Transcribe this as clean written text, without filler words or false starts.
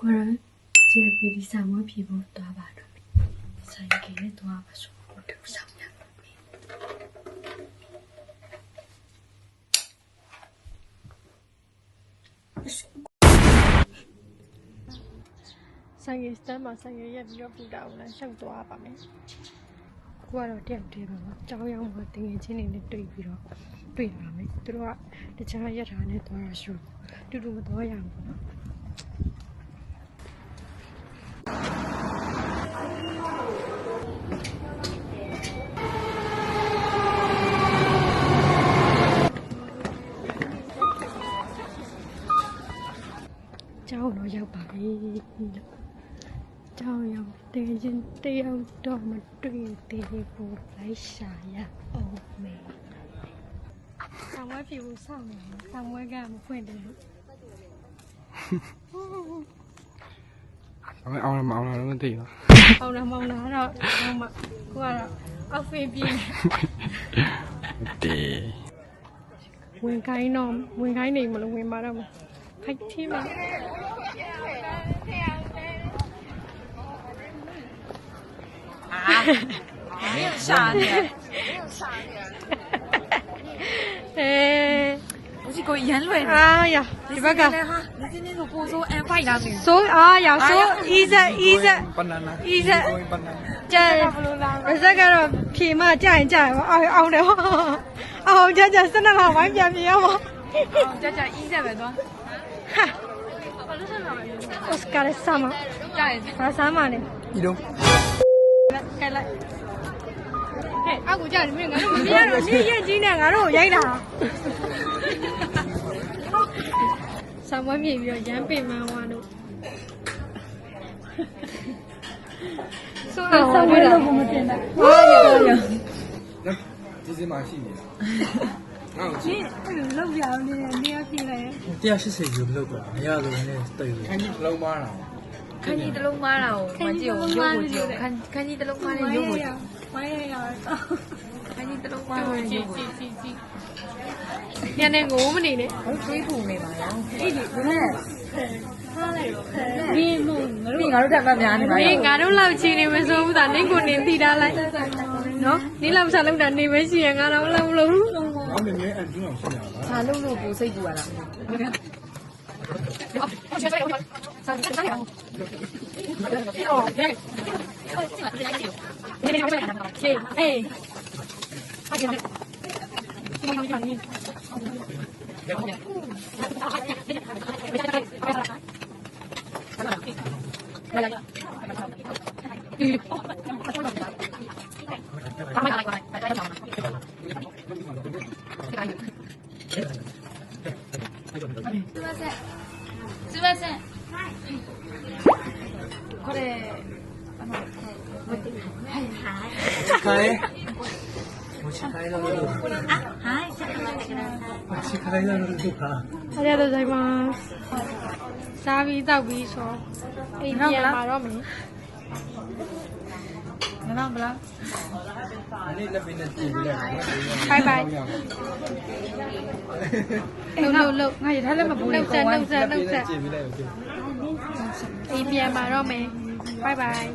果然这比第三我皮肤多吧的，才给的多吧说我头上面。ဆိုင်ရစတမ်းမှာဆိုင်ရရက်ပြီးတော့ပူတာကိုလည်းရှောက်သွားပါမယ်။ကိုကတော့တယောက်တည်းပဲ။ကြောင်းရောက်မှတင်ငယ်ချင်းတွေနဲ့တွေ့ပြီးတော့တွေ့ပါမယ်။သူတို့ကတခြားရက်ထားနဲ့သွားတာရှိတော့တူတူမသွားရဘူးနော်။ကျောင်းတော့ရောက်ပါပြီ။ကျောင်းရောက်တဲ့ချင်းတယောက်တော့မတွေ့သေးဘူးလိုက်ရှာရအောင်မယ်။ဆောင်းဝဲဖြူဆောင်းနေ။ဆောင်းဝဲကမဖွင့်တယ်လို့။အောင်လားတော့မသိဘူး။အောင်လားတော့တော့မှကိုကတော့အောက်ဖေးပြင်းတေးဝင်ခိုင်းနေမလို့ဝင်ပါတော့မဖိုက်ထီးမှာ没有傻的，我是个眼泪。哎呀，这边个，你今天都不说安排了没？说啊，要说一直，这个皮嘛加一加，熬的话，熬加是那个玩变皮吗？加一下呗多。哈，我是干的啥嘛？干啥嘛呢？一种。开来。嘿，阿姑家里面，你眼睛呢？俺都养它。三碗面要养100万碗了。说三碗都不简单。有。那这是蛮细腻的。你漏掉你要进来。180就漏过了，没有漏那对了。看你漏嘛了？看你的龙妈了，我就有过就看你的龙妈的有过。我也要。看你的龙妈的有过。年年我们的呢。我追捕没嘛呀？你俺都在外面呢嘛？你俺都老起你们说不打你过年底的来，喏，你老啥弄的你们是俺老老。我们没按正常吃的。他路不谁过了？すみません。これ持ち帰られる。はい、ちょっと待ってください。持ち帰られるか。ありがとうございます。စားပြီးတောက်ပြီးဆိုအိမ်ပြန်มาတော့မယ်你让不让？你那边的姐妹俩，拜拜လုတ်ငါရထားလည်းမပူလု ဘူး တ်ဆက်လုတ်ဆက်လုတ်ဆက် 姐妹俩有对。အိမ်ပြန်มาတော့မယ် bye bye